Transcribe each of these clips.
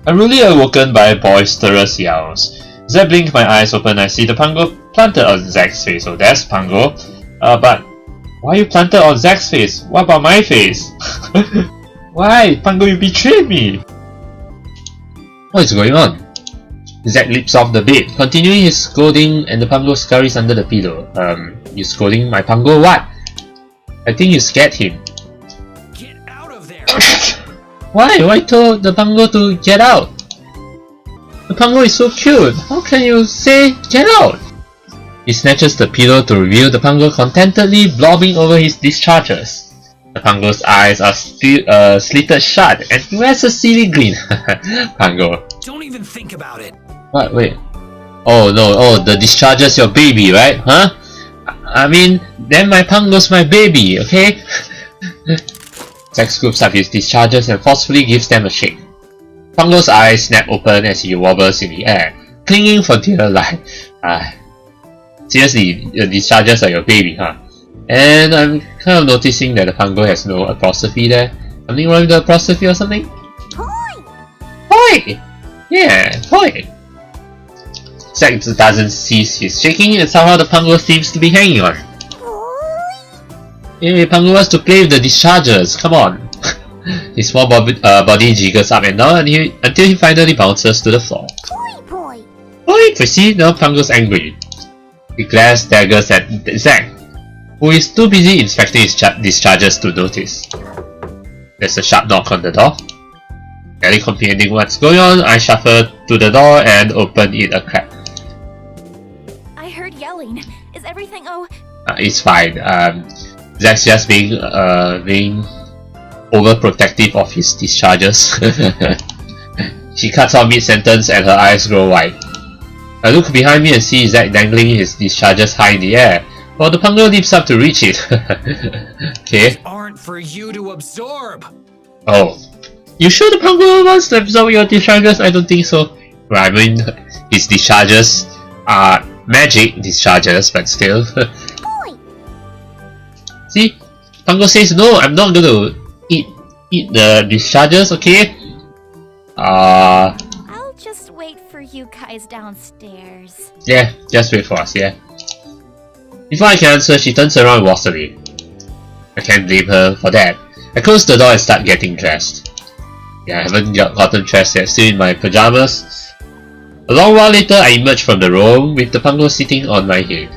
I'm really awoken by boisterous yells. As I blink my eyes open, I see the Pango planted on Zack's face. Oh, there's Pango. But why you planted on Zack's face? What about my face? Why? Pango, you betrayed me! What is going on? Zack leaps off the bed, continuing his scolding, and the Pango scurries under the pillow. You scolding my Pango? What? I think you scared him. Get out of there! Why? Why told the Pango to get out? The Pango is so cute. How can you say get out? He snatches the pillow to reveal the Pango contentedly blobbing over his discharges. The Pango's eyes are still slitted shut and he wears a silly grin. Pango. Don't even think about it. What? Wait. Oh no, oh, the discharges your baby, right? Huh? I mean, then my Pango's my baby, okay? Zack scoops up his discharges and forcefully gives them a shake. Pango's eyes snap open as he wobbles in the air, clinging for dear life. Seriously, the discharges are your baby, huh? And I'm kind of noticing that the Pango has no apostrophe there. Something wrong with the apostrophe or something? Toy! Hoi! Yeah, hoi! Zack doesn't cease his shaking and somehow the Pango seems to be hanging on. Hey, Pango wants to play with the discharges, come on! His small body jiggles up and down until he finally bounces to the floor. Toy! Oi, Prissy! Now Pango's angry. He glares daggers at Zack, who is too busy inspecting his discharges to notice. There's a sharp knock on the door. Barely comprehending what's going on, I shuffle to the door and open it a crack. I heard yelling. Is everything It's fine. Zack's just being overprotective of his discharges. She cuts off mid-sentence and her eyes grow wide. I look behind me and see Zack dangling his discharges high in the air, while the Pango leaps up to reach it. Okay. These aren't for you to absorb. Oh. You sure the Pango wants to absorb your discharges? I don't think so. Well, I mean, his discharges are magic discharges, but still. See? Pango says, no, I'm not gonna eat the discharges, okay? I'll just wait for you guys downstairs. Yeah, just wait for us, yeah. Before I can answer, she turns around and walks away. I can't blame her for that. I close the door and start getting dressed. Yeah, I haven't gotten dressed yet, still in my pajamas. A long while later, I emerge from the room with the Pango sitting on my head.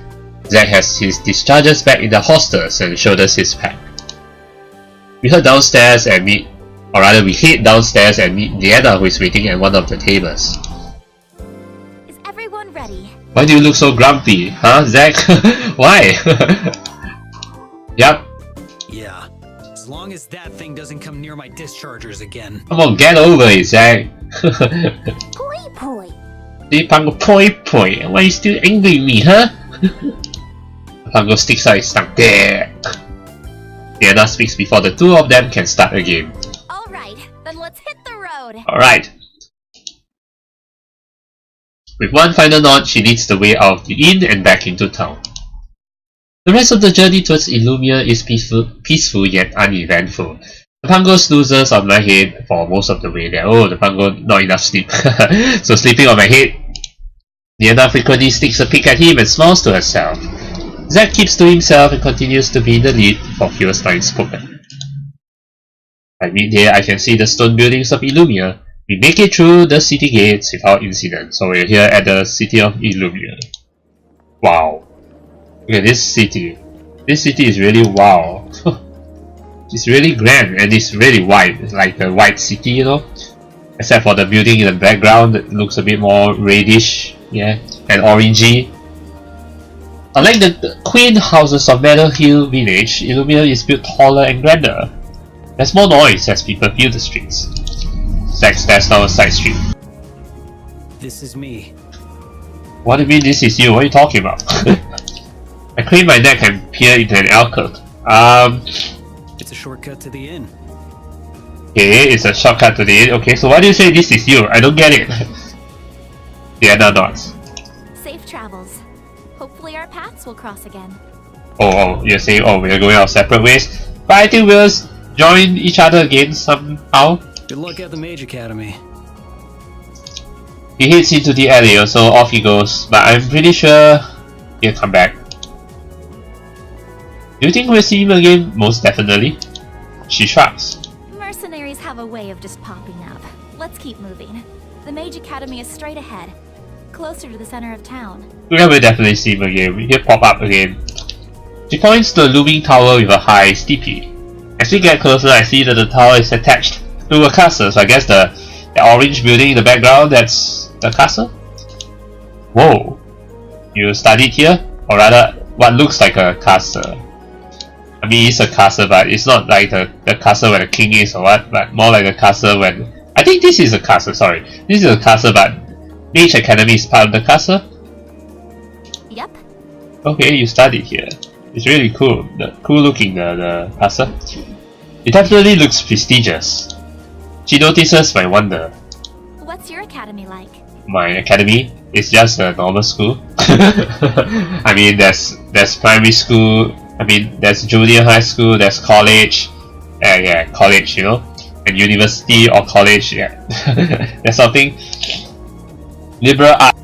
Zack has his discharges back in the holsters and shoulders his pack. We head downstairs and meet Leanna, who is waiting at one of the tables. Is everyone ready? Why do you look so grumpy, huh, Zack? Why? Yup. Yeah. As long as that thing doesn't come near my dischargers again. Come on, get over it, Zack. Poi. See, Pango, poi. Why are you still angry with me, huh? Pango sticks out his tongue. There. Leanna speaks before the two of them can start a game. Alright, then let's hit the road. Alright. With one final nod, she leads the way out of the inn and back into town. The rest of the journey towards Illumia is peaceful yet uneventful. The Pango snoozes on my head for most of the way there. Oh, the Pango, not enough sleep. So sleeping on my head. Leanna frequently sticks a peek at him and smiles to herself. Zack keeps to himself and continues to be in the lead for fewest lines spoken. By midday, I can see the stone buildings of Illumia. We make it through the city gates without incident. So we're here at the city of Illumia. Wow. Look at this city. This city is really wow. It's really grand and it's really white. It's like a white city, you know. Except for the building in the background that looks a bit more reddish, yeah, and orangey. Unlike the quaint houses of Meadow Hill Village, Illumia is built taller and grander. There's more noise as people fill the streets. Zack stares down a side street. This is me. What do you mean this is you? What are you talking about? I crane my neck and peer into an alcove. It's a shortcut to the inn. Okay, it's a shortcut to the inn. Okay, so why do you say this is you? I don't get it. Leanna nods. Safe travels. Hopefully our paths will cross again. Oh, you're saying, oh, we're going our separate ways? But I think we'll join each other again somehow. Good luck at the Mage Academy. He heads into the alley, so off he goes, but I'm pretty sure he'll come back. Do you think we'll see him again? Most definitely. She shrugs. Mercenaries have a way of just popping up. Let's keep moving. The Mage Academy is straight ahead, closer to the center of town. Yeah, we'll definitely see him again. He'll pop up again. She points to a looming tower with a high steepy. As we get closer, I see that the tower is attached to a castle, so I guess the orange building in the background, that's the castle? Whoa. You studied here? Or rather, what looks like a castle. I mean, it's a castle, but it's not like the castle where the king is or what, but more like a castle when... I think this is a castle, sorry. This is a castle, but Mage Academy is part of the castle? Yep. Okay, you studied here. It's really cool. Cool looking, the castle. It definitely looks prestigious. She notices my wonder. What's your academy like? My academy is just a normal school. I mean, there's primary school. I mean, there's junior high school. There's college. Yeah, college, you know, and university or college. Yeah, there's something. Liberal arts.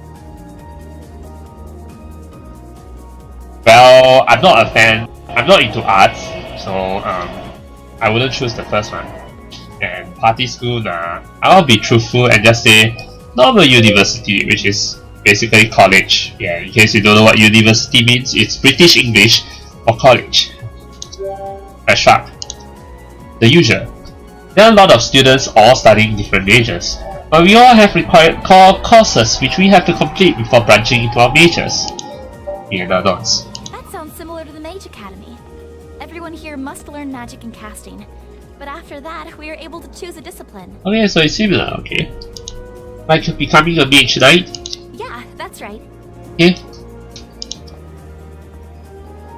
Well, I'm not a fan. I'm not into arts, so I wouldn't choose the first one. And party school, nah. I'll be truthful and just say normal university, which is basically college. Yeah, in case you don't know what university means, it's British English for college. I shrug. The usual. There are a lot of students all studying different majors, but we all have required core courses which we have to complete before branching into our majors. Leanna nods. That sounds similar to the Mage Academy. Everyone here must learn magic and casting, but after that, we are able to choose a discipline. Okay, so it's similar, okay. Like becoming a Mage-Knight? Yeah, that's right. Okay.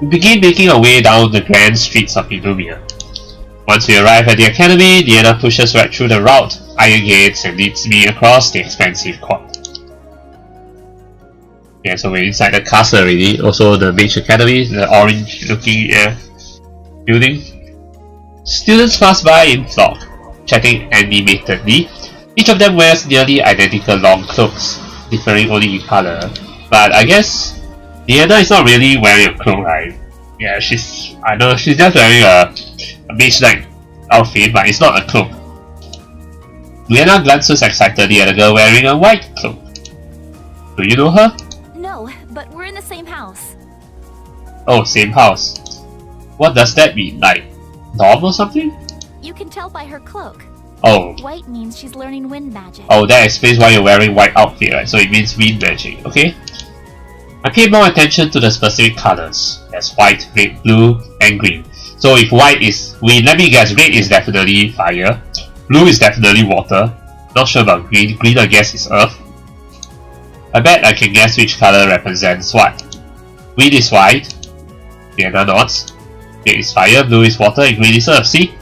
We begin making our way down the grand streets of Illumia. Once we arrive at the academy, Leanna pushes right through the route, iron gates, and leads me across the expansive court. Yeah, so we're inside the castle already. Also the Mage Academy, the orange looking building. Students pass by in flock, chatting animatedly. Each of them wears nearly identical long cloaks, differing only in color. But I guess Leanna is not really wearing a cloak, right? Yeah, I know she's just wearing a Mage-Knight outfit, but it's not a cloak. Leanna glances excitedly at a girl wearing a white cloak. Do you know her? No, but we're in the same house. Oh, same house. What does that mean? Like, dorm or something? You can tell by her cloak. Oh. White means she's learning wind magic. Oh, that explains why you're wearing white outfit, right? So it means wind magic, okay? I pay more attention to the specific colors. There's white, red, blue, and green. So if white is wind, let me guess, red is definitely fire. Blue is definitely water. Not sure about green. Green I guess is earth. I bet I can guess which color represents what. Wind is white. Leanna nods. Red is fire, blue is water, and green is earth, see?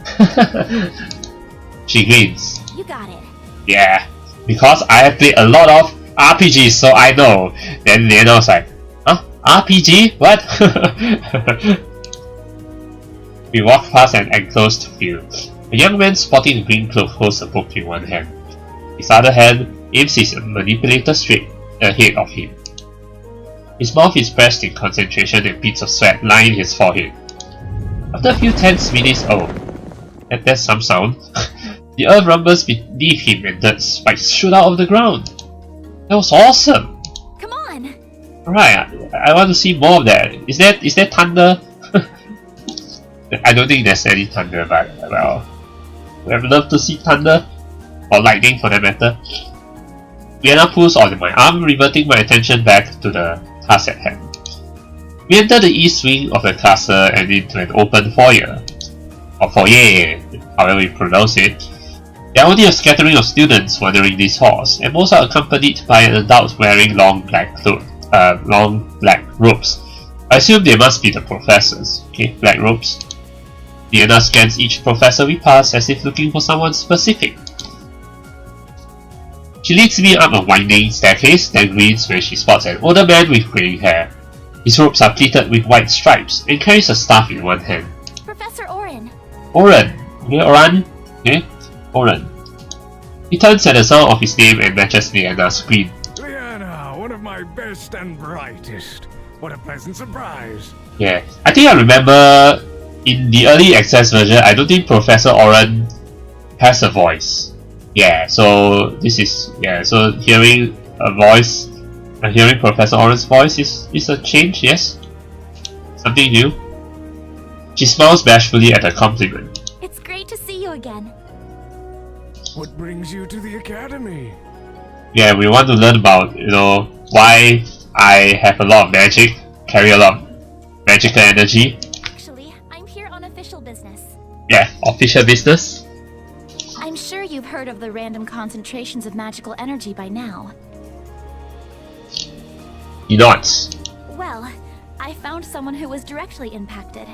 She grins. You got it. Yeah, because I have played a lot of RPGs, so I know. Then Leanna was like, huh? RPG? What? We walk past an enclosed field. A young man sporting a green cloak holds a book in one hand. His other hand aims his manipulator straight ahead of him. His mouth is pressed in concentration and beads of sweat line his forehead. After a few tense minutes, that's some sound. The earth rumbles beneath him and dirt spikes shoot out of the ground. That was awesome! Come on! Alright, I want to see more of that. Is there thunder? I don't think there's any thunder, but well, I would love to see thunder. Or lightning for that matter. Leanna pulls on my arm, reverting my attention back to the task at hand. We enter the east wing of the castle and into an open foyer. Or foyer, however you pronounce it. There are only a scattering of students wandering these halls, and most are accompanied by an adult wearing long black robes. I assume they must be the professors. Okay, black robes. Leanna scans each professor we pass as if looking for someone specific. She leads me up a winding staircase, then grins when she spots an older man with greying hair. His robes are pleated with white stripes and carries a staff in one hand. Professor Orin. Orin. Okay, Orin. Okay, Orin. He turns at the sound of his name and matches Leanna's screen. Leanna, one of my best and brightest. What a pleasant surprise. Yeah, I think I remember in the early access version, I don't think Professor Orin has a voice. Yeah, so this is, so hearing Professor Orin's voice is a change, yes? Something new. She smiles bashfully at her compliment. It's great to see you again. What brings you to the academy? Yeah, we want to learn about, why I have a lot of magic, carry a lot of magical energy. Actually, I'm here on official business. Yeah, official business. I'm sure you've heard of the random concentrations of magical energy by now. He nods. Well, I found someone who was directly impacted.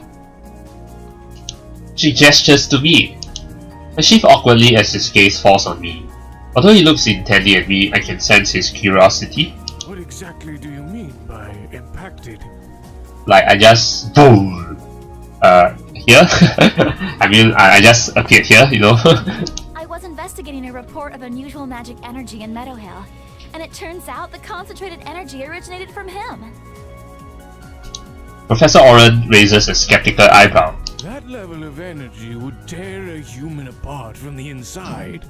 She gestures to me. I shift awkwardly as his gaze falls on me. Although he looks intently at me, I can sense his curiosity. What exactly do you mean by impacted? Like I just boom. Here? I mean, I just appeared here, I was investigating a report of unusual magic energy in Meadowhill, and it turns out the concentrated energy originated from him. Professor Orin raises a skeptical eyebrow. That level of energy would tear a human apart from the inside.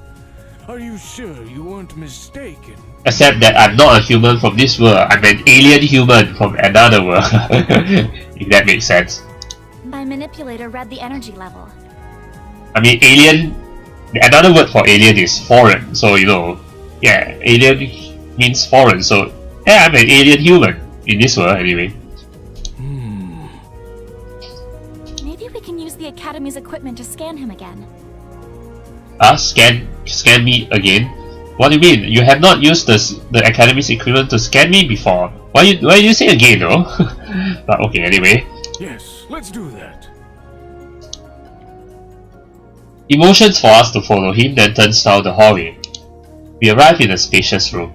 Are you sure you weren't mistaken? Except that I'm not a human from this world, I'm an alien human from another world. If that makes sense. My manipulator read the energy level. I mean, alien, another word for alien is foreign, so alien means foreign, so yeah, I'm an alien human in this world anyway. Maybe we can use the Academy's equipment to scan him again. Scan me again? What do you mean? You have not used the Academy's equipment to scan me before. Why are you saying again though? But okay, anyway. Yes, let's do that. He motions for us to follow him, then turns down the hallway. We arrive in a spacious room.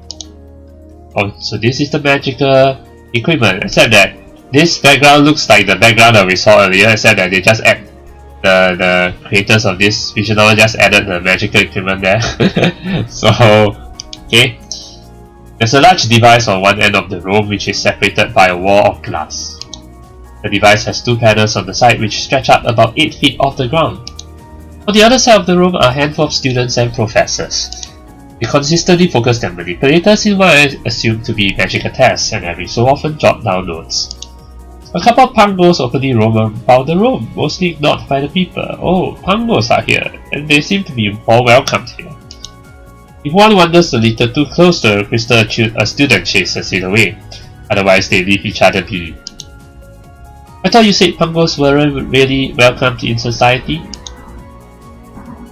Oh, so this is the magical equipment, except that this background looks like the background that we saw earlier, except that they just add the creators of this visual novel just added the magical equipment there. So, okay. There's a large device on one end of the room which is separated by a wall of glass. The device has two panels on the side which stretch up about 8 feet off the ground. On the other side of the room are a handful of students and professors. They consistently focus their manipulators in what I assume to be magical tests and every so often jot down notes. A couple of pangos openly roam about the room, mostly ignored by the people. Oh, pangos are here, and they seem to be more welcomed here. If one wanders a little too close to a crystal, a student chases it away. Otherwise, they leave each other be. I thought you said pangos weren't really welcomed in society?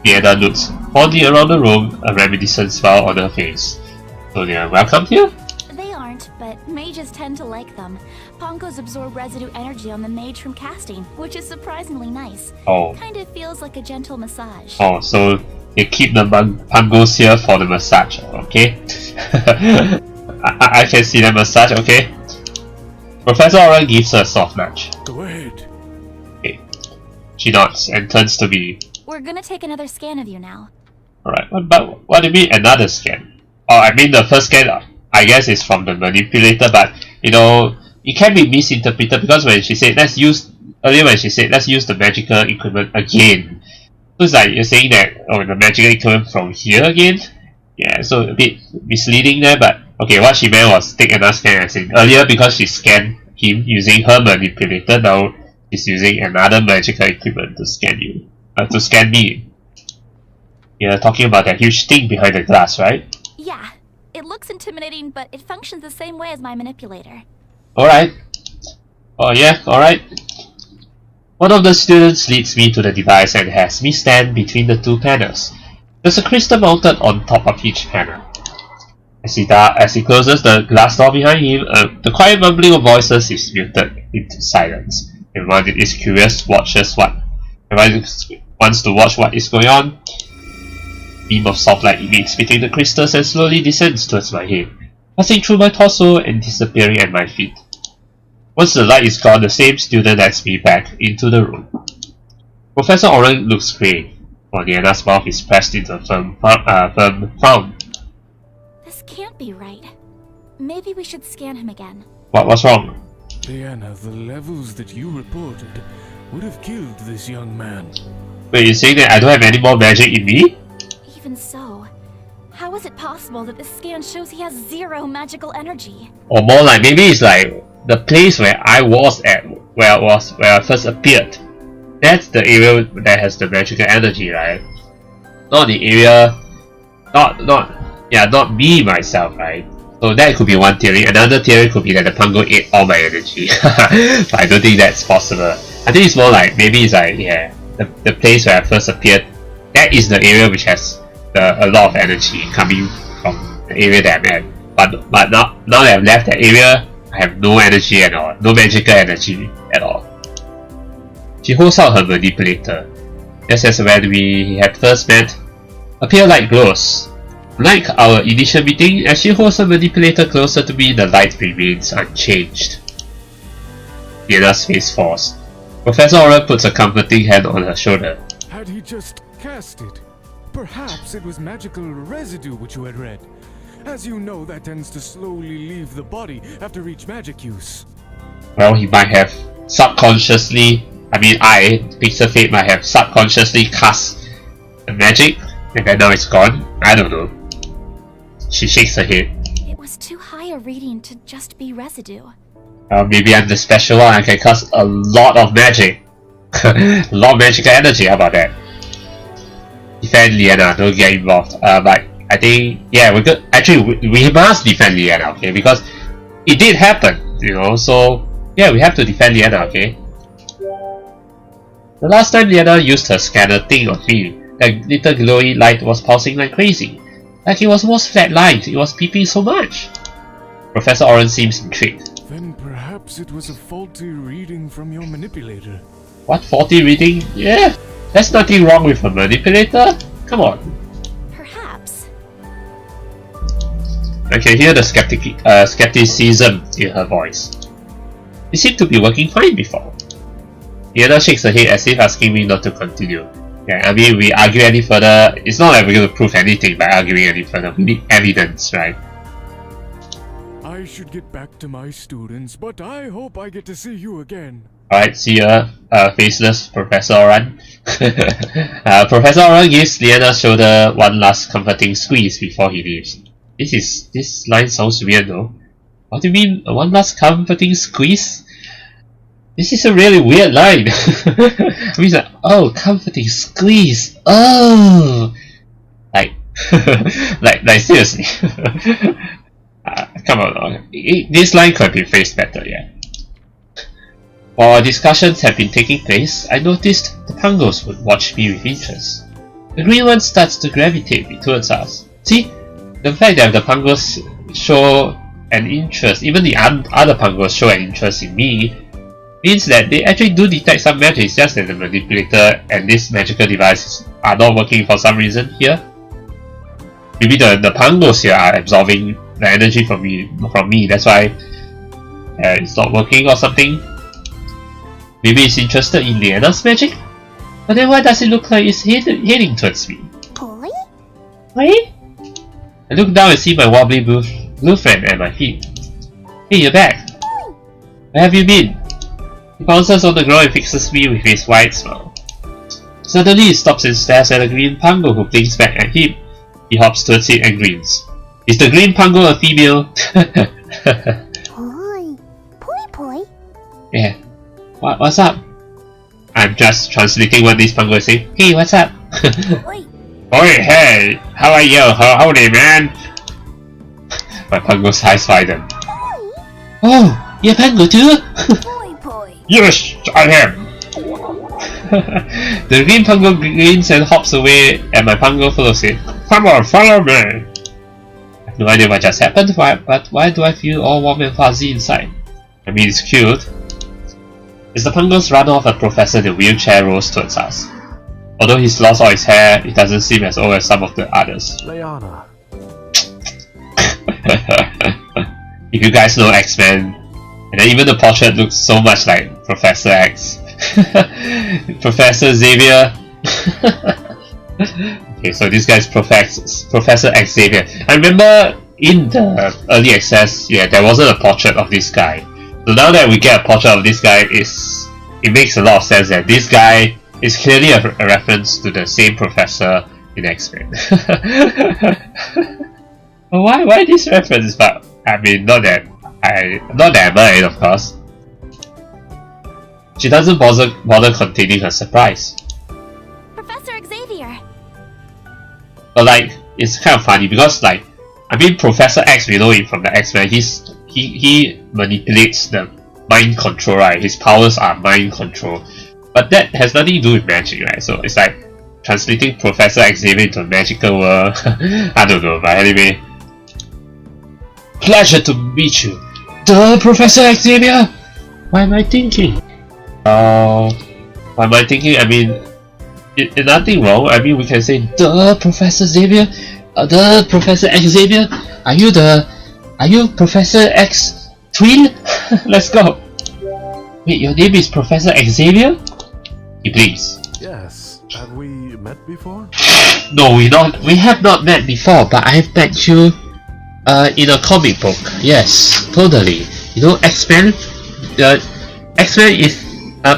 Leanna looks fondly around the room, a reminiscent smile on her face. So they are welcomed here? They aren't, but mages tend to like them. Pongos absorb residue energy on the mage from casting, which is surprisingly nice. Oh. Kind of feels like a gentle massage. Oh, so they keep the pangos here for the massage, okay? I can see the massage, okay? Professor Orin gives her a soft nudge. Go ahead. Okay. She nods and turns to me. We're gonna take another scan of you now. Alright, but what do you mean another scan? Oh, I mean the first scan, I guess, is from the manipulator, but it can be misinterpreted because when she said let's use the magical equipment again. So it's like you're saying that the magical equipment from here again? Yeah, so a bit misleading there, but okay, what she meant was take another scan as in earlier because she scanned him using her manipulator, now she's using another magical equipment to scan you. To scan me. You're talking about that huge thing behind the glass, right? Yeah, it looks intimidating, but it functions the same way as my manipulator. Alright. Oh yeah, alright. One of the students leads me to the device and has me stand between the two panels. There's a crystal mounted on top of each panel. As he closes the glass door behind him, the quiet mumbling of voices is muted into silence. Everyone is curious, everyone wants to watch what is going on. A beam of soft light emits between the crystals and slowly descends towards my head, passing through my torso and disappearing at my feet. Once the light is gone, the same student lets me back into the room. Professor Orin looks grave. while Leanna's mouth is pressed into a firm frown. This can't be right. Maybe we should scan him again. What's wrong? Leanna, the levels that you reported would have killed this young man. Wait, you're saying that I don't have any more magic in me? Even so, how is it possible that this scan shows he has 0 magical energy? Or more like, maybe it's like the place where I was at, where I first appeared. That's the area that has the magical energy, right? Not the area, not me myself, right? So that could be one theory. Another theory could be that the Pango ate all my energy. But I don't think that's possible. I think it's more like, maybe it's like, yeah, the place where I first appeared, that is the area which has a lot of energy coming from the area that I'm at. But now that I've left that area, I have no energy at all. No magical energy at all. She holds out her manipulator. Just as when we had first met, a pale light glows. Like our initial meeting, as she holds her manipulator closer to me, the light remains unchanged. Leanna's face falls. Professor Orin puts a comforting hand on her shoulder. Had he just cast it? Perhaps it was magical residue which you had read. As you know, that tends to slowly leave the body after each magic use. Well, he might have subconsciously, Pixel Fate might have subconsciously cast the magic, and then now it's gone. I don't know. She shakes her head. It was too high a reading to just be residue. Maybe I'm the special one. I can cast a lot of magic. A lot of magical energy. How about that? Defend Leanna. Don't get involved. But I think, yeah, we're good. Actually, we must defend Leanna, okay? Because it did happen, you know. So yeah, we have to defend Leanna, okay? The last time Leanna used her scanner thing on me, that little glowy light was pulsing like crazy. Like it was almost flatlined. It was peeping so much. Professor Orin seems intrigued. Then perhaps it was a faulty reading from your manipulator. What, faulty reading? Yeah, there's nothing wrong with a manipulator. Come on. Perhaps. I can hear the skepticism in her voice. It seemed to be working fine before. Leanna shakes her head as if asking me not to continue. Yeah, we argue any further, it's not like we're going to prove anything by arguing any further. We need evidence, right? I should get back to my students, but I hope I get to see you again. Alright, see ya, faceless Professor Orin. Professor Orin gives Leanna's shoulder one last comforting squeeze before he leaves. This line sounds weird though. What do you mean, one last comforting squeeze? This is a really weird line. I mean, like, oh, comforting squeeze. Oh, like seriously. Come on, this line could be phrased better, yeah. While discussions have been taking place, I noticed the Pangos would watch me with interest. The green one starts to gravitate me towards us. See, the fact that the Pangos show an interest, even the other Pangos show an interest in me, means that they actually do detect some magic. It's just that the manipulator and this magical device are not working for some reason here. Maybe the Pangos here are absorbing the energy from me. That's why it's not working or something. Maybe it's interested in Leanna's magic? But then why does it look like it's heading towards me? Boy? Wait? I look down and see my wobbly blue friend at my feet. Hey, you're back. Where have you been? He bounces on the ground and fixes me with his wide smile. Suddenly he stops and stares at a green Pango who blinks back at him. He hops towards it and grins. Is the green Pango a female? Poi. Yeah. What's up? I'm just translating what this Pango is saying. Hey, what's up? Oi. Oi, hey! How are you? Howdy, man! My Pango's eyes widen. Oh, you're Pango too? Poi. Yes, I am! The green Pango grins and hops away, and my Pango follows it. Come on, follow me! I have no idea what just happened, but why do I feel all warm and fuzzy inside? I mean, it's cute. As the Pangos run off, a professor in a wheelchair rolls towards us. Although he's lost all his hair, it doesn't seem as old as some of the others. Leanna. If you guys know X-Men, and then even the portrait looks so much like Professor X. Professor Xavier. Okay, so this guy is Professor Xavier. I remember in the early access, yeah, there wasn't a portrait of this guy. So now that we get a portrait of this guy, it makes a lot of sense that this guy is clearly a reference to the same professor in X-Men. Why this reference? But I mean, not that I mind, of course. She doesn't bother containing her surprise. Professor Xavier! But like, it's kind of funny because like, I mean, Professor X, we know him from the X-Men. He manipulates the mind control, right? His powers are mind control, but that has nothing to do with magic, right? So it's like translating Professor Xavier into a magical world. I don't know, but anyway. Pleasure to meet you, the Professor Xavier. Why am I thinking? Why am I thinking? I mean, nothing wrong. I mean, we can say the Professor Xavier, the Professor Xavier. Are you Professor X twin? Let's go. Wait, your name is Professor Xavier? He blinks. Yes. Have we met before? No, we have not met before, but I have met you in a comic book. Yes, totally. You know X-Men? X-Men is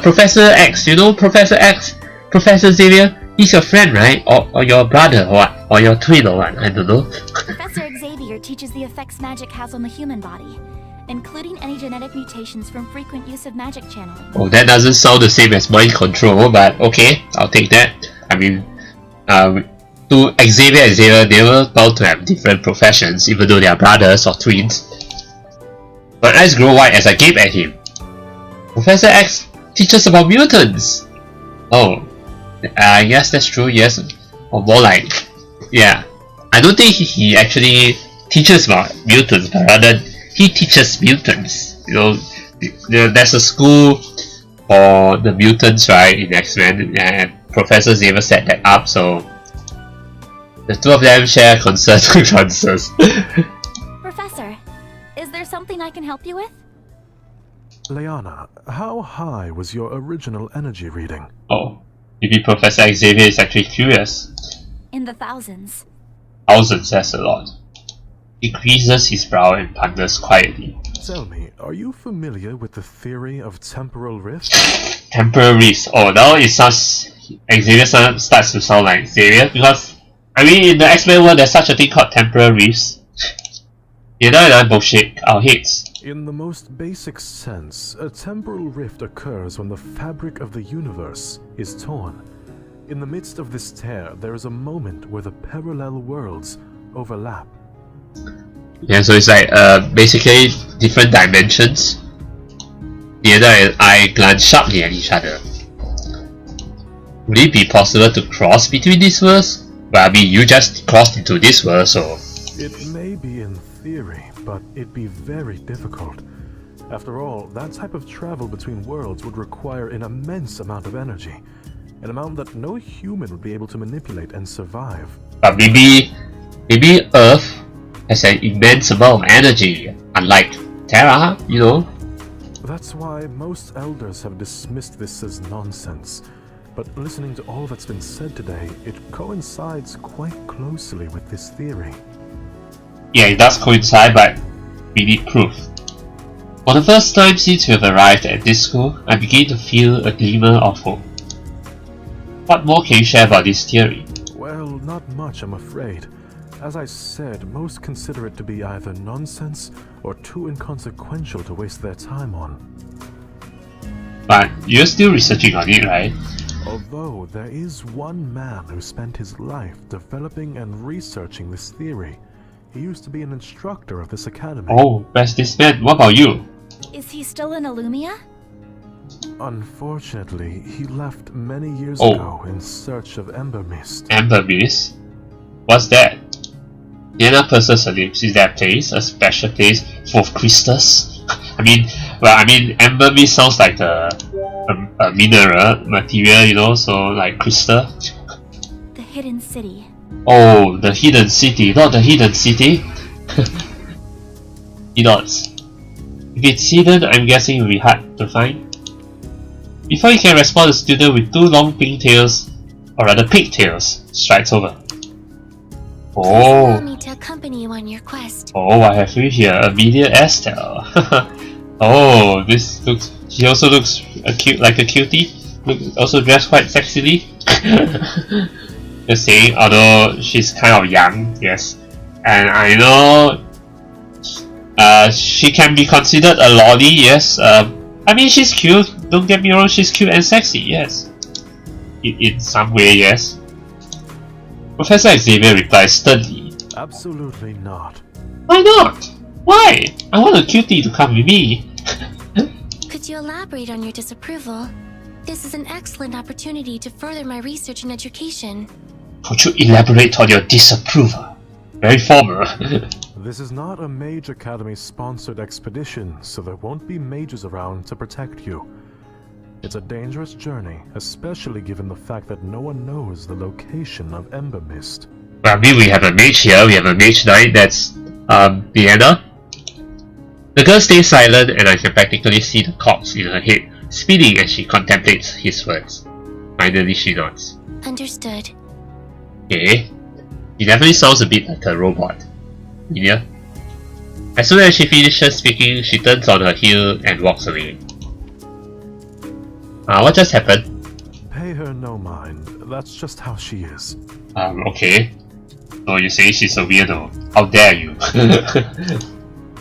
Professor X. You know Professor X? Professor Xavier? He's your friend, right? Or your brother, or what? Or your twin, or what? I don't know. Professor Xavier teaches the effects magic has on the human body, including any genetic mutations from frequent use of magic channeling. Oh, that doesn't sound the same as mind control, but okay, I'll take that. I mean, to Xavier and Xavier, they were bound to have different professions, even though they are brothers or twins. My eyes grow wide as I gape at him. Professor X teaches about mutants! Oh, yes, that's true, yes. Or more like, yeah. I don't think he actually teaches about mutants, but rather he teaches mutants. You know, there's a school for the mutants, right, in X-Men, and Professor Xavier set that up, so the two of them share concerns. Professor, is there something I can help you with? Leanna, how high was your original energy reading? Oh, maybe Professor Xavier is actually curious. In the thousands. Thousands, that's a lot. He creases his brow and ponders quietly. Tell me, are you familiar with the theory of temporal rifts? Temporal rifts. Oh, now it sounds... Xavier starts to sound like Xavier, because I mean, in the X-Men world, there's such a thing called temporal rifts. Leanna and I both shake our heads. In the most basic sense, a temporal rift occurs when the fabric of the universe is torn. In the midst of this tear, there is a moment where the parallel worlds overlap. Yeah, so it's like basically different dimensions. Leanna and I glance sharply at each other. Would it be possible to cross between these worlds? Well, I mean, you just crossed into this world, so... It may be in theory, but it'd be very difficult. After all, that type of travel between worlds would require an immense amount of energy. An amount that no human would be able to manipulate and survive. But maybe Earth has an immense amount of energy, unlike Terra, you know? That's why most elders have dismissed this as nonsense. But listening to all that's been said today, it coincides quite closely with this theory. Yeah, it does coincide, but we need proof. For the first time since we have arrived at this school, I begin to feel a glimmer of hope. What more can you share about this theory? Well, not much, I'm afraid. As I said, most consider it to be either nonsense or too inconsequential to waste their time on. But you're still researching on it, right? Although there is one man who spent his life developing and researching this theory. He used to be an instructor of this academy. Oh, where's this man? What about you? Is he still in Illumia? Unfortunately, he left many years ago in search of Ember Mist. Ember Mist? What's that? Leanna purses her lips. Is that a place? A special place full of crystals? I mean, Ember Mist sounds like a mineral material, you know, so like crystal. The hidden city. Oh, the hidden city, not the hidden city. He nods. If it's hidden, I'm guessing it will be hard to find. Before he can respond, the student with two long pigtails or rather pigtails, strides over. Allow me to accompany you on your quest. Oh, I have you here, Amelia Estelle. Oh, this looks. She also looks like a cutie. Also dressed quite sexily. Just saying, although she's kind of young, yes. And I know she can be considered a lolly, yes. I mean, she's cute. Don't get me wrong, she's cute and sexy, yes. In some way, yes. Professor Xavier replies sternly. Absolutely not. Why not? Why? I want a cutie to come with me. Could you elaborate on your disapproval? This is an excellent opportunity to further my research and education. Could you elaborate on your disapproval? Very formal. This is not a Mage Academy sponsored expedition, so there won't be mages around to protect you. It's a dangerous journey, especially given the fact that no one knows the location of Ember Mist. Well, I mean, we have a mage here, we have a Mage-Knight, that's Leanna. The girl stays silent and I can practically see the corpse in her head, spinning as she contemplates his words. Finally she nods. Understood. Okay. He definitely sounds a bit like a robot. Yeah. As soon as she finishes speaking, she turns on her heel and walks away. What just happened? Pay her no mind. That's just how she is. Okay. So you say she's a weirdo. How dare you?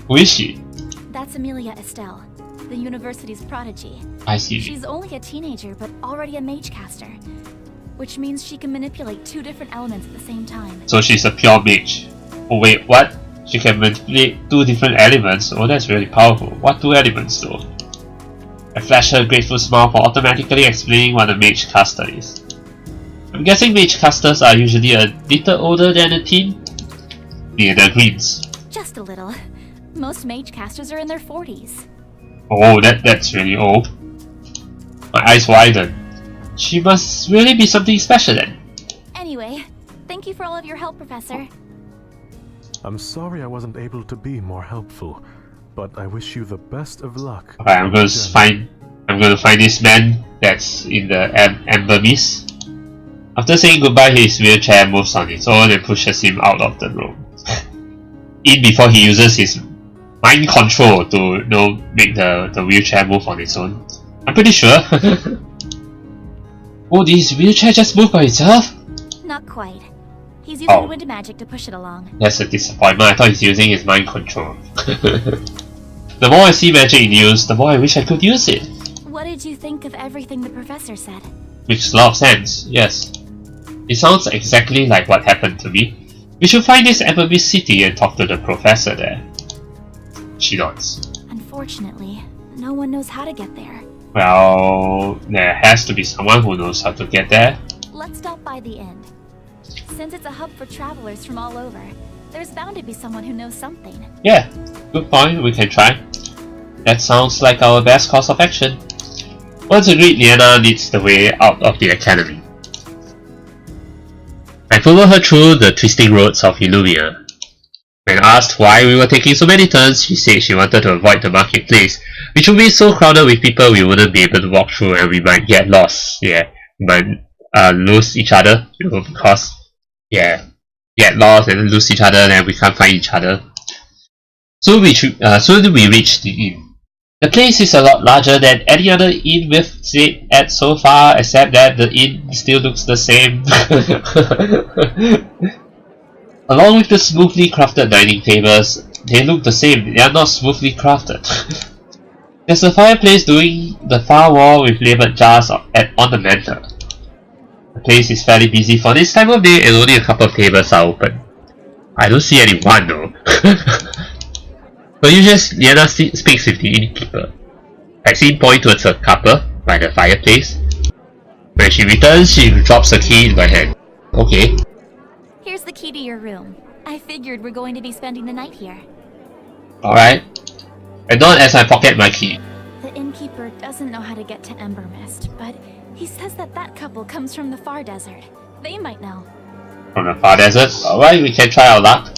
Who is she? That's Amelia Estelle, the university's prodigy. I see. She's only a teenager, but already a mage caster, which means she can manipulate two different elements at the same time. So she's a pure mage. Oh wait, what? She can manipulate two different elements? Oh, that's really powerful. What two elements though? I flash her a grateful smile for automatically explaining what a mage caster is. I'm guessing mage casters are usually a little older than a teen? Leanna agrees. Just a little. Most mage casters are in their 40s. Oh, that's really old. My eyes widen. She must really be something special then. Anyway, thank you for all of your help, Professor. I'm sorry I wasn't able to be more helpful, but I wish you the best of luck. Alright, I'm going to find this man that's in the Ember Mist. After saying goodbye, his wheelchair moves on its own and pushes him out of the room. In before he uses his mind control to make the wheelchair move on its own. I'm pretty sure. Oh, this wheelchair just moved by itself? Not quite. He's using wind magic to push it along. That's a disappointment. I thought he's using his mind control. The more I see magic in use, the more I wish I could use it. What did you think of everything the professor said? Makes a lot of sense, yes. It sounds exactly like what happened to me. We should find this Ember Mist city and talk to the professor there. She nods. Unfortunately, no one knows how to get there. Well, there has to be someone who knows how to get there. Let's stop by the inn. Since it's a hub for travelers from all over, there's bound to be someone who knows something. Yeah, good point, we can try. That sounds like our best course of action. Once agreed, Leanna leads the way out of the academy. I follow her through the twisting roads of Illumia. When asked why we were taking so many turns, she said she wanted to avoid the marketplace, which would be so crowded with people we wouldn't be able to walk through and we might get lost. Yeah, we might lose each other, because, yeah, get lost and lose each other and then we can't find each other. Soon we reach the inn. The place is a lot larger than any other inn we've stayed at so far, except that the inn still looks the same. Along with the smoothly crafted dining tables, they look the same, they are not smoothly crafted. There's a fireplace doing the far wall with labelled jars on the mantel. The place is fairly busy for this time of day and only a couple of tables are open. I don't see anyone though. But usually Leanna speaks with the innkeeper. I see him point towards a couple by the fireplace. When she returns, she drops a key in my hand. Okay. Here's the key to your room. I figured we're going to be spending the night here. Alright. And not as I pocket my key. The innkeeper doesn't know how to get to Ember Mist, but he says that couple comes from the far desert. They might know. From the far desert? Alright, we can try our luck.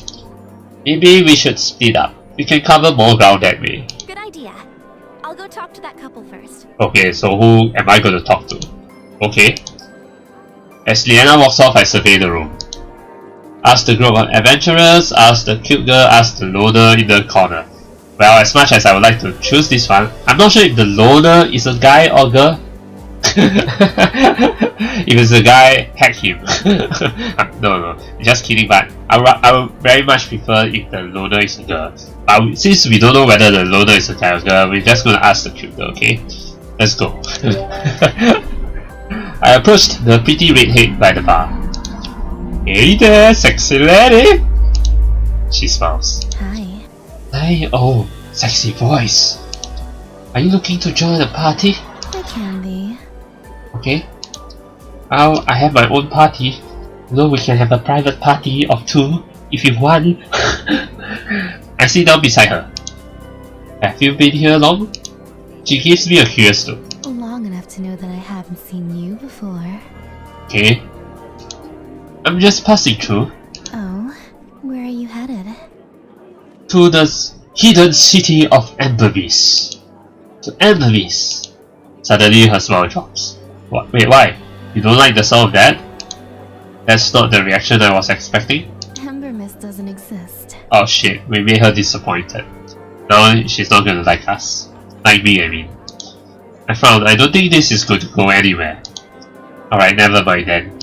Maybe we should split up. We can cover more ground that way. Good idea. I'll go talk to that couple first. Okay, so who am I going to talk to? Okay. As Leanna walks off, I survey the room. Ask the group of adventurers, ask the cute girl, ask the loner in the corner. Well, as much as I would like to choose this one, I'm not sure if the loner is a guy or girl. If it's a guy, heck him. No, just kidding, but I would very much prefer if the loner is a girl. But since we don't know whether the loner is a guy or girl, we're just gonna ask the cute girl, okay? Let's go. I approached the pretty redhead by the bar. Hey there, sexy lady! She smiles. Hi. Hi, oh, sexy voice. Are you looking to join a party? I can be. Okay. Well, I have my own party. You know, we can have a private party of 2 if you want. I sit down beside her. Have you been here long? She gives me a curious look. Long enough to know that I haven't seen you before. Okay. I'm just passing through. Oh, where are you headed? To the hidden city of Amberbeast. To Amberbeast. Suddenly her smile drops. What? Wait, why? You don't like the sound of that? That's not the reaction I was expecting. Ember Mist doesn't exist. Oh shit, we made her disappointed. Now she's not gonna like us. Like me, I mean. I found I don't think this is going to go anywhere. Alright, never mind then.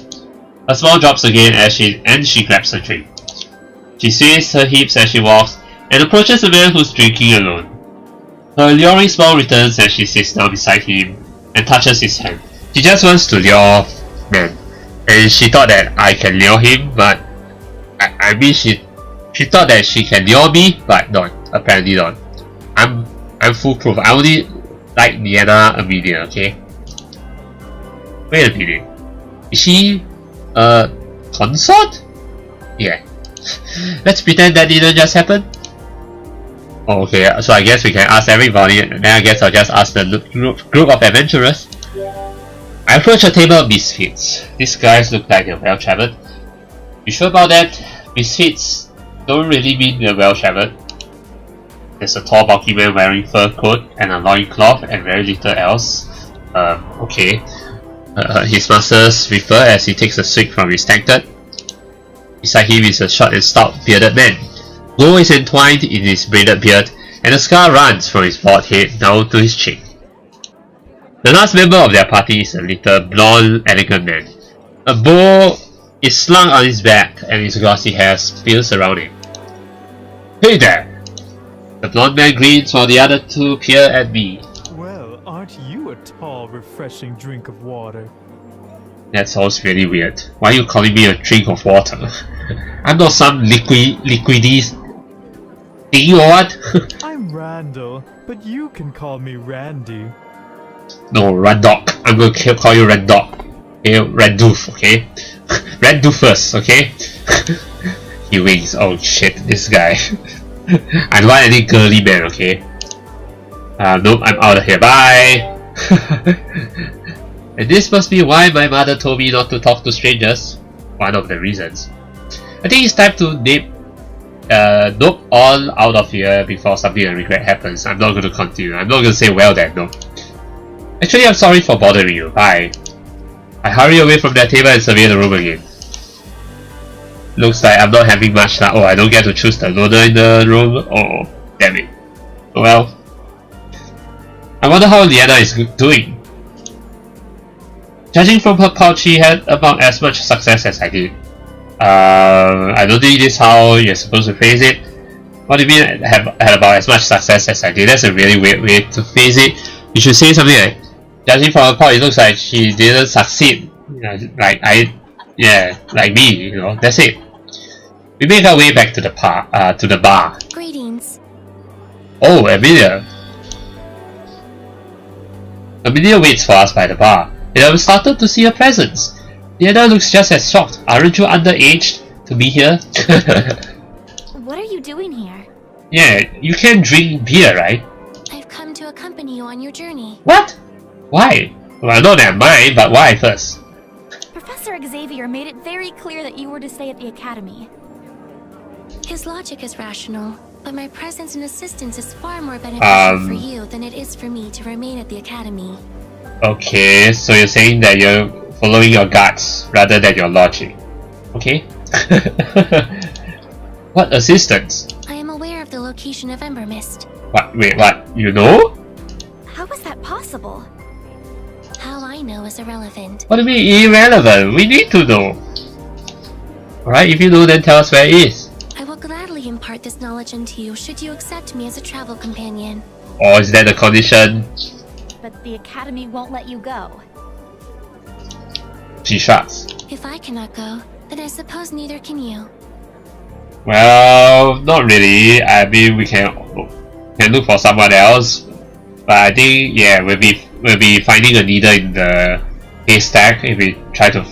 Her smile drops again as she grabs her drink. She sways her hips as she walks and approaches the man who's drinking alone. Her alluring smile returns as she sits down beside him and touches his hand. She just wants to lure man. And she thought that I can lure him, but I mean she thought that she can lure me, but not. Apparently not. I'm foolproof. I only like Leanna, Amelia, okay? Wait a minute. Is she a consort? Yeah. Let's pretend that didn't just happen. Oh, okay, so I guess we can ask everybody, and then I guess I'll just ask the group of adventurers. I approach a table of misfits. These guys look like they're well-traveled. You sure about that? Misfits don't really mean they're well-traveled. There's a tall bulky man wearing fur coat and a loincloth and very little else. Okay. His muscles refer as he takes a swig from his tankard. Beside him is a short and stout bearded man. Gold is entwined in his braided beard, and a scar runs from his bald head down to his cheek. The last member of their party is a little, blonde, elegant man. A bow is slung on his back, and his glossy hair spills around it. Hey there! The blonde man grins while the other two peer at me. Well, aren't you a tall, refreshing drink of water? That sounds really weird. Why are you calling me a drink of water? I'm not some liquidy thing or what? I'm Randall, but you can call me Randy. No, Randok. I'm gonna call you Randok. Okay, Randoof, okay? Randoofus, okay? He winks. Oh shit, this guy. I don't want any girly man, okay? Nope, I'm out of here. Bye! And this must be why my mother told me not to talk to strangers. One of the reasons. I think it's time to nope all out of here before something I regret happens. I'm not going to continue. I'm not going to say well then, no. Actually, I'm sorry for bothering you. Bye. I hurry away from that table and survey the room again. Looks like I'm not having much luck. Oh, I don't get to choose the loader in the room. Oh, damn it. Well, I wonder how Leanna is doing. Judging from her pouch, she had about as much success as I did. I don't think this is how you're supposed to phrase it. What do you mean had about as much success as I did? That's a really weird way to phrase it. You should say something like, judging from her pouch, it looks like she didn't succeed. Like me, you know, that's it. We make our way back to the bar. Greetings. Oh, Amelia. Amelia waits for us by the bar, and I'm startled to see her presence. Leanna looks just as shocked. Aren't you underage to be here? What are you doing here? Yeah, you can drink beer, right? I've come to accompany you on your journey. What? Why? Well, not that mine, but why first? Professor Xavier made it very clear that you were to stay at the academy. His logic is rational, but my presence and assistance is far more beneficial for you than it is for me to remain at the academy. Okay, so you're saying that following your guts rather than your logic. Okay? What assistance? I am aware of the location of Ember Mist. What? Wait, what? You know? How is that possible? How I know is irrelevant. What do you mean irrelevant? We need to know. Alright, if you know, then tell us where it is. I will gladly impart this knowledge into you should you accept me as a travel companion. Or is that a condition? But the Academy won't let you go. She shrugs. If I cannot go, then I suppose neither can you. Well, not really. I mean, we can look for someone else. But I think, yeah, we'll be finding a needle in the haystack if we try to.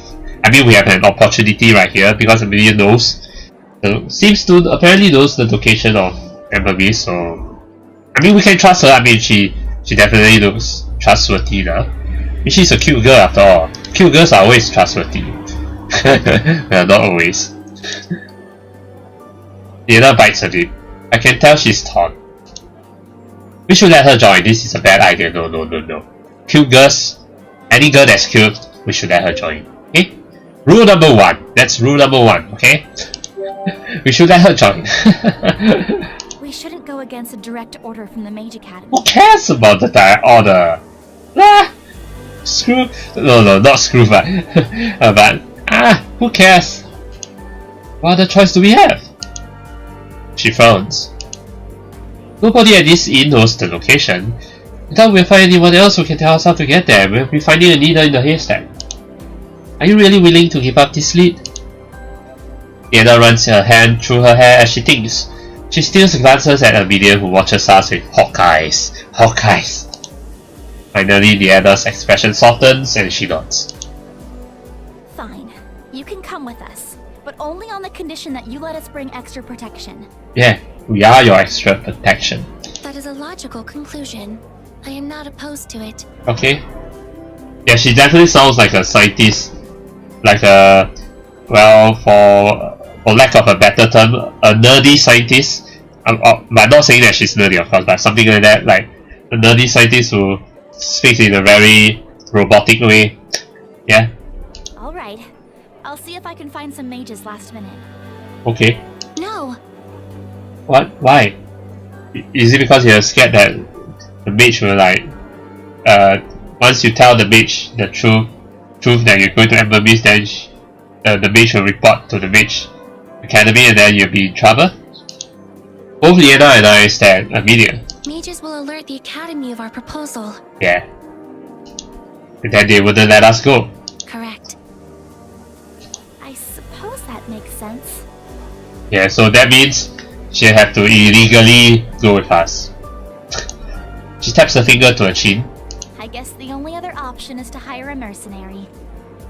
I mean, we have an opportunity right here because Amelia knows. Seems to apparently knows the location of Emily, so I mean we can trust her. I mean she definitely looks trustworthy now. I mean, she's a cute girl after all. Cute girls are always trustworthy. Well, not always. Leanna bites her lip. I can tell she's torn. We should let her join. This is a bad idea. No. Cute girls, any girl that's cute, we should let her join. Okay? Rule number 1. That's rule number 1. Okay? We should let her join. We shouldn't go against a direct order from the Mage Academy. Who cares about the direct order? Screw. No, not screw, but who cares? What other choice do we have? She frowns. Nobody at this inn knows the location. Until we find anyone else who can tell us how to get there, we'll be finding a needle in the haystack. Are you really willing to give up this lead? Leanna runs her hand through her hair as she thinks. She still glances at Amelia, who watches us with hawk eyes. Finally, Leanna's expression softens and she nods. Fine. You can come with us, but only on the condition that you let us bring extra protection. Yeah, we are your extra protection. That is a logical conclusion. I am not opposed to it. Okay. Yeah, she definitely sounds like a scientist. Like a, well, for lack of a better term, a nerdy scientist. But not saying that she's nerdy, of course, but something like that, like a nerdy scientist who speaks in a very robotic way. Yeah. Alright. I'll see if I can find some mages last minute. Okay. No! What? Why? Is it because you're scared that the mage will like, once you tell the mage the truth that you're going to Ember Mist, then the mage will report to the Mage Academy and then you'll be in trouble? Both Leanna and I stare at Amelia. Mages will alert the Academy of our proposal. Yeah. And then they wouldn't let us go. Correct. I suppose that makes sense. Yeah, so that means she'll have to illegally go with us. She taps her finger to her chin. I guess the only other option is to hire a mercenary.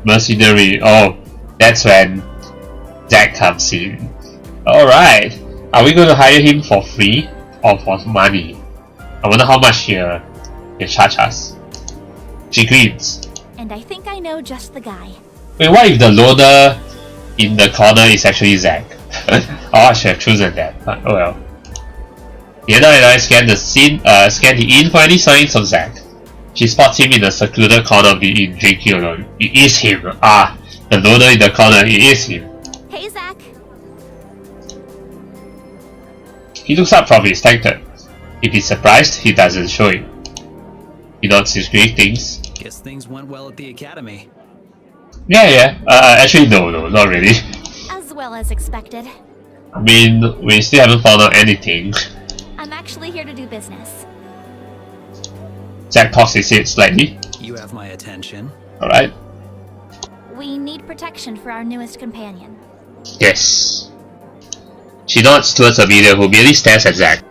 Mercenary. Oh, that's when Zack comes in. Alright. Are we going to hire him for free or for money? I wonder how much he'll charge us. She grins. And I think I know just the guy. Wait, what if the loner in the corner is actually Zack? Oh, I should have chosen that, but oh well. Leanna and I scan the inn for any signs of Zack. She spots him in the secluded corner of the inn, drinking alone. It is him. Ah, the loner in the corner, it is him. Hey, Zack. He looks up from his tankard. If he's surprised, he doesn't show it. He nods his greetings. Guess things went well at the Academy. Yeah. Actually, no, not really. As well as expected. I mean, we still haven't found out anything. I'm actually here to do business. Zack cocks his head slightly. You have my attention. Alright. We need protection for our newest companion. Yes. She nods towards Amelia, who merely stares at Zack.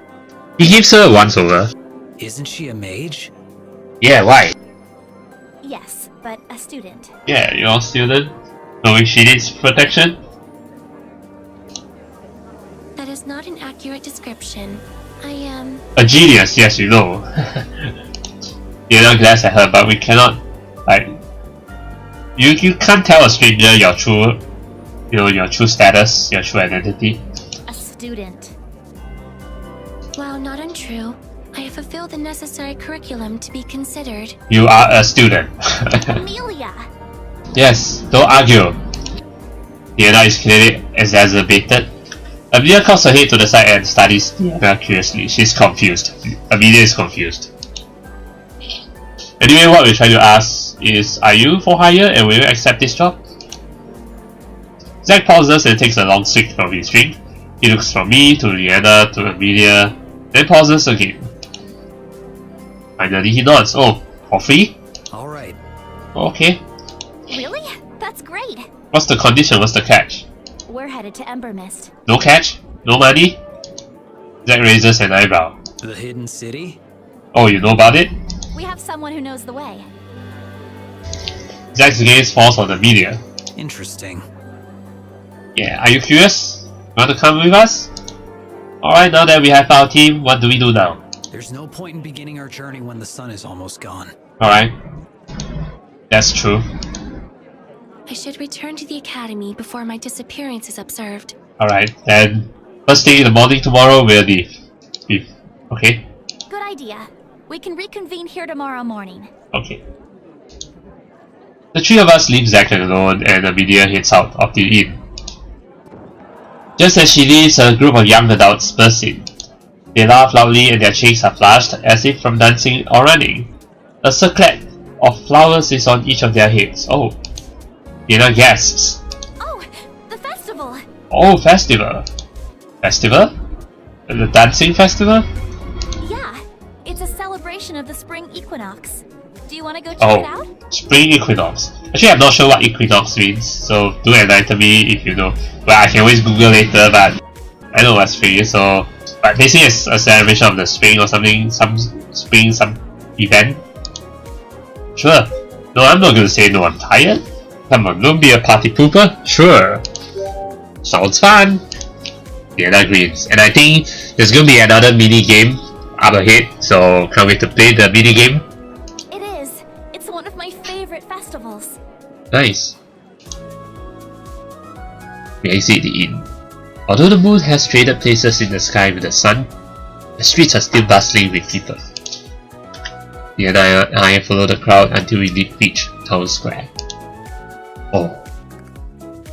He gives her a once-over. Isn't she a mage? Yeah, why? Yes, but a student. Yeah, you're a student, knowing she needs protection. That is not an accurate description. I am... A genius, yes, you know. Leanna glares at her, but we cannot, like... You can't tell a stranger your true, your true status, your true identity. A student. While not untrue, I have fulfilled the necessary curriculum to be considered. You are a student. Amelia! Yes, don't argue. Leanna is clearly exacerbated. Amelia cocks her head to the side and studies Leanna curiously. She's confused. Amelia is confused. Anyway, what we're trying to ask is, are you for hire and will you accept this job? Zack pauses and takes a long swig from his drink. He looks from me to Leanna to Amelia, then pauses again. Finally he nods. Oh, for free? Alright. Okay. Really? That's great. What's the condition? What's the catch? We're headed to Ember Mist. No catch? No money? Zack raises an eyebrow. The hidden city? Oh, you know about it? We have someone who knows the way. Zack's gaze falls on Amelia. Interesting. Yeah, are you curious? Want to come with us? Alright, now that we have our team, what do we do now? There's no point in beginning our journey when the sun is almost gone. Alright. That's true. I should return to the academy before my disappearance is observed. Alright, then first thing in the morning tomorrow we'll leave. Okay? Good idea. We can reconvene here tomorrow morning. Okay. The three of us leave Zack alone and Amelia heads out of the inn. Just as she leaves, a group of young adults burst in. They laugh loudly and their cheeks are flushed as if from dancing or running. A circlet of flowers is on each of their heads. Oh. Leanna gasps. Oh, the festival! Oh, festival. Festival? The dancing festival? Yeah, it's a celebration of the spring equinox. Do you want to go check it out? Spring equinox. Actually, I'm not sure what equinox means, so do enlighten me if you know. Well, I can always Google later, but I know what spring is, so... But basically it's a celebration of the spring or something, some event. Sure. No, I'm not gonna say no, I'm tired. Come on, don't be a party pooper. Sure. Sounds fun. Leanna agrees. And I think there's gonna be another mini game up ahead, so can't wait to play the mini game. It is. It's one of my favorite festivals. Nice. We exit the inn. Although the moon has traded places in the sky with the sun, the streets are still bustling with people. Leanna and I follow the crowd until we reach town square. Oh,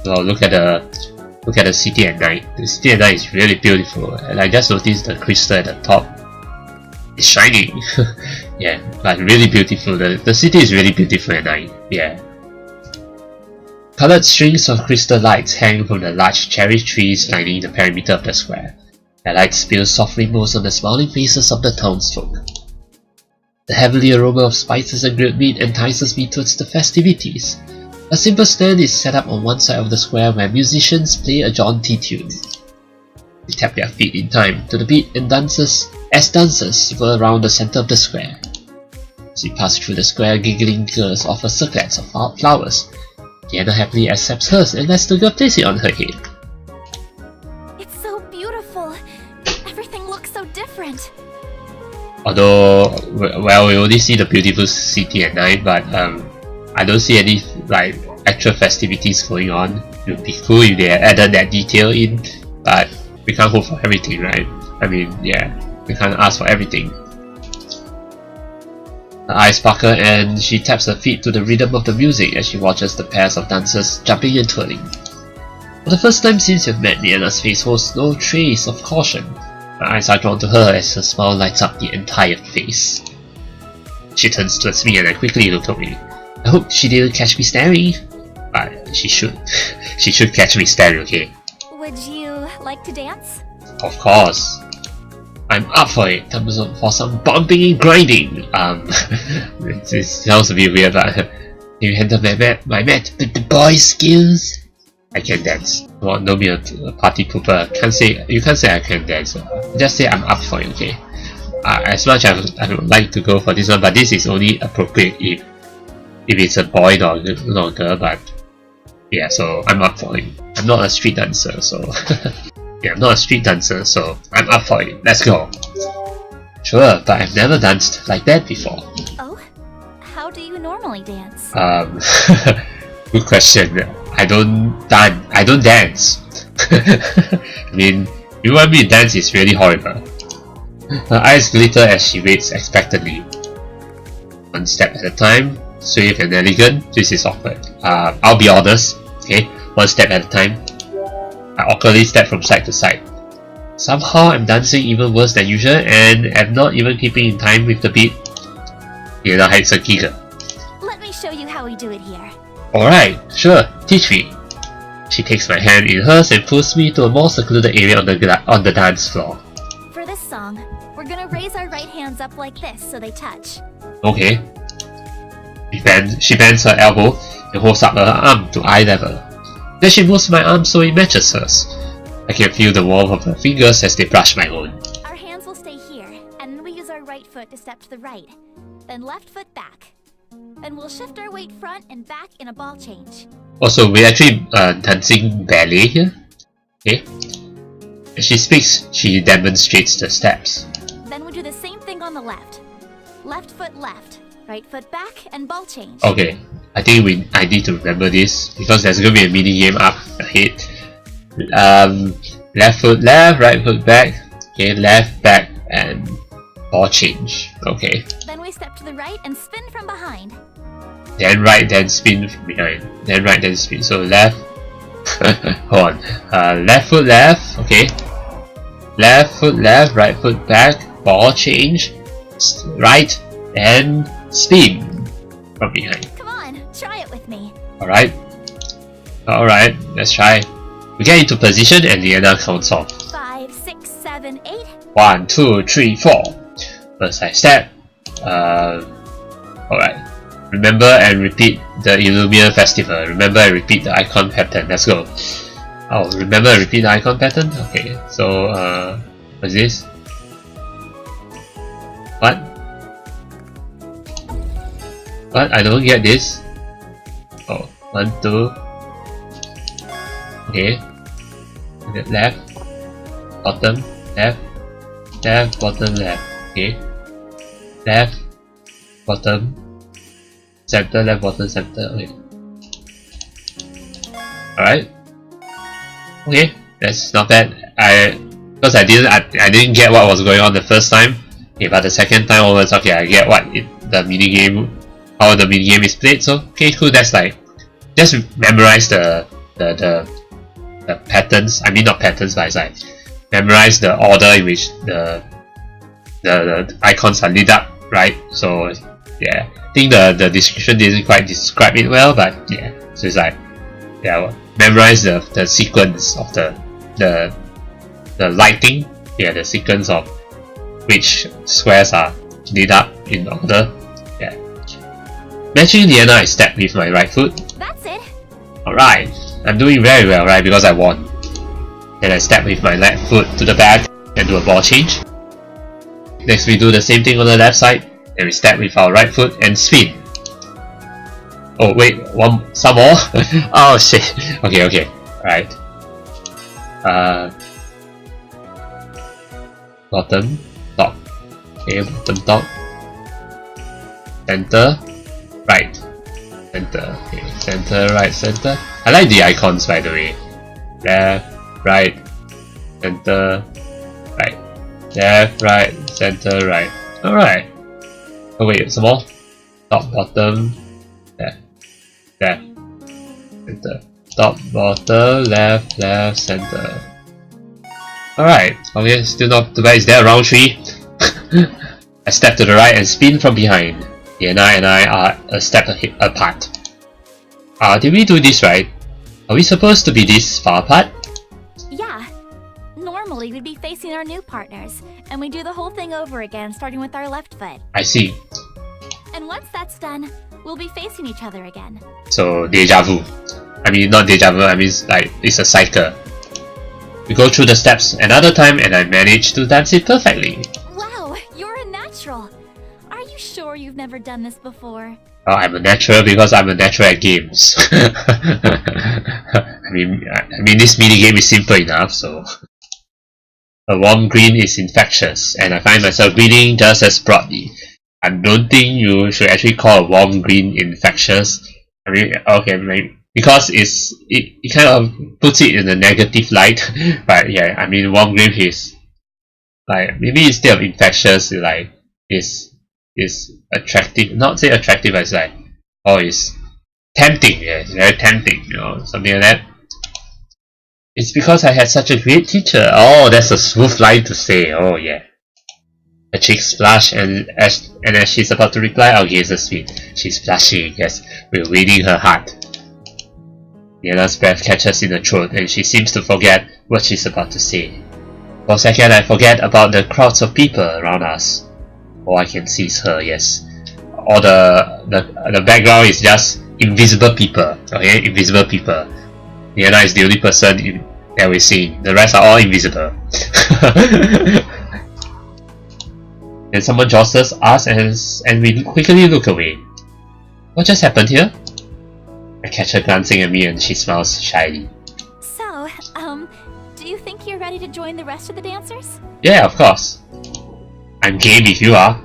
well, look at the city at night. The city at night is really beautiful, and I just noticed the crystal at the top. It's shining. Yeah, but really beautiful. The city is really beautiful at night. Yeah. Colored strings of crystal lights hang from the large cherry trees lining the perimeter of the square. The light spills soft rainbows on the smiling faces of the townsfolk. The heavenly aroma of spices and grilled meat entices me towards the festivities. A simple stand is set up on one side of the square where musicians play a jaunty tune. They tap their feet in time to the beat and dancers swirl around the center of the square. As we pass through the square, giggling girls offer circlets of flowers. Leanna happily accepts hers and lets the girl place it on her head. It's so beautiful. Everything looks so different. Although, well, we only see the beautiful city at night, but I don't see any like actual festivities going on. It would be cool if they added that detail in, but we can't hope for everything, right? I mean, yeah, we can't ask for everything. Her eyes sparkle and she taps her feet to the rhythm of the music as she watches the pairs of dancers jumping and twirling. For the first time since you've met, Leanna's face holds no trace of caution. My eyes are drawn to her as her smile lights up the entire face. She turns towards me and I quickly look away. I hope she didn't catch me staring. But she should. She should catch me staring, okay? Would you like to dance? Of course. I'm up for it. Time for some bumping and grinding. It sounds a bit weird, but can you handle my mat with the boys' skills? I can dance. Well, don't be a party pooper. You can't say I can dance. Just say I'm up for it, okay? As much as I would like to go for this one, but this is only appropriate if it's a boy or a girl. But yeah, so I'm up for it. I'm not a street dancer, so yeah, I'm not a street dancer, so I'm up for it. Let's go. Sure, but I've never danced like that before. Oh, how do you normally dance? Good question. I don't dance. I mean, you want me to dance is really horrible. Her eyes glitter as she waits expectantly. One step at a time, swift and elegant. This is awkward. I'll be honest. Okay, one step at a time. I awkwardly step from side to side. Somehow I'm dancing even worse than usual and am not even keeping in time with the beat. Leanna hides a giggle. Let me show you how we do it here. Alright, sure, teach me. She takes my hand in hers and pulls me to a more secluded area on the dance floor. For this song, we're gonna raise our right hands up like this so they touch. Okay. She bends her elbow and holds up her arm to eye level. Then she moves my arm so it matches hers. I can feel the warmth of her fingers as they brush my own. Our hands will stay here, and then we use our right foot to step to the right. Then left foot back. And we'll shift our weight front and back in a ball change. Also, we're actually dancing ballet here. Okay. As she speaks, she demonstrates the steps. Then we do the same thing on the left. Left foot left, right foot back, and ball change. Okay, I think I need to remember this because there's gonna be a mini game up ahead. Left foot left, right foot back. Okay, left, back, and ball change. Okay. Then we step to the right and spin from behind. Then right, then spin from behind. Then right, then spin. So left. Hold on. Left foot left. Okay. Left foot left, right foot back. Ball change. Right, then spin from behind. Come on, try it with me. Alright. Alright, let's try. We get into position and Leanna counts off. 5, 6, 7, 8. 1, 2, 3, 4. First I step. Alright. Remember and repeat the Illumia Festival. Remember and repeat the icon pattern. Let's go. Oh, remember and repeat the icon pattern? Okay, so what's this? What? What? I don't get this. Oh, 1, 2. Okay. Left, bottom, left, left, bottom, left. Okay. Left, bottom, center, left, bottom, center. Okay. Alright. Okay, that's not bad. Because I didn't get what was going on the first time. Okay, but the second time onwards, okay, I get what the minigame, how the minigame is played. So okay, cool. That's like just memorize the patterns. I mean not patterns, but it's like memorize the order in which the icons are lit up, right? So yeah, I think the description didn't quite describe it well, but yeah, so it's like yeah, memorize the sequence of the lighting, yeah, the sequence of which squares are lit up in order. Yeah. Matching Leanna, I step with my right foot. That's it. Alright, I'm doing very well, right? Because I won. Then I step with my left foot to the back and do a ball change. Next, we do the same thing on the left side. Then we step with our right foot and spin. Oh wait, some more? Oh shit. Okay. Alright. Bottom, top. Okay, bottom, top. Center, right. Center, okay. Center, right, center. I like the icons, by the way. Left, right, center, right. Left, right, center, right. Alright. Oh wait, some more. Top, bottom, left, center. Top, bottom, left, center. Alright, okay, still not too bad. Is there a round 3? I step to the right and spin from behind. Leanna and I are a step apart. Did we do this right? Are we supposed to be this far apart? Yeah. Normally we'd be facing our new partners, and we do the whole thing over again starting with our left foot. I see. And once that's done, we'll be facing each other again. So, deja vu. I mean, not deja vu, I mean, like, it's a cycle. We go through the steps another time and I manage to dance it perfectly. Wow, you're a natural. Are you sure you've never done this before? Oh, I'm a natural because I'm a natural at games. I mean, this minigame is simple enough, so... A warm green is infectious, and I find myself greeting just as broadly. I don't think you should actually call a warm green infectious. I mean, okay, maybe. Because it kind of puts it in a negative light, but yeah, I mean warm green is like maybe instead of infectious, like is attractive. Not say attractive, but it's like Oh, it's tempting, yeah, it's very tempting, you know, something like that. It's because I had such a great teacher. Oh, that's a smooth line to say. Oh, yeah. Her cheeks flush, and as she's about to reply, our gazes sweet. She's blushing, yes, we're reading her heart. Leanna's breath catches in her throat, and she seems to forget what she's about to say. For a second, I forget about the crowds of people around us. All I can see is her, yes. All the background is just invisible people, okay? Invisible people. Leanna is the only person that we're seeing. The rest are all invisible. Then someone jostles us and we quickly look away. What just happened here? I catch her glancing at me and she smiles shyly. So, do you think you're ready to join the rest of the dancers? Yeah, of course. I'm game if you are.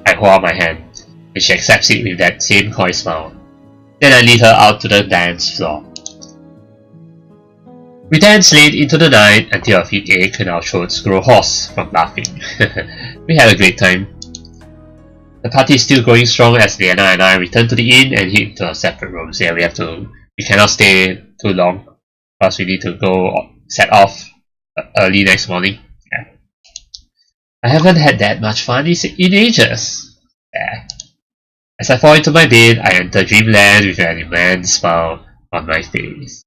I hold out my hand, and she accepts it with that same coy smile. Then I lead her out to the dance floor. We dance late into the night until our feet ache and our throats grow hoarse from laughing. We had a great time. The party is still going strong as Leanna and I return to the inn and head to our separate rooms. Yeah, we cannot stay too long because we need to go set off early next morning. Yeah. I haven't had that much fun in ages. Yeah. As I fall into my bed, I enter dreamland with an immense smile on my face.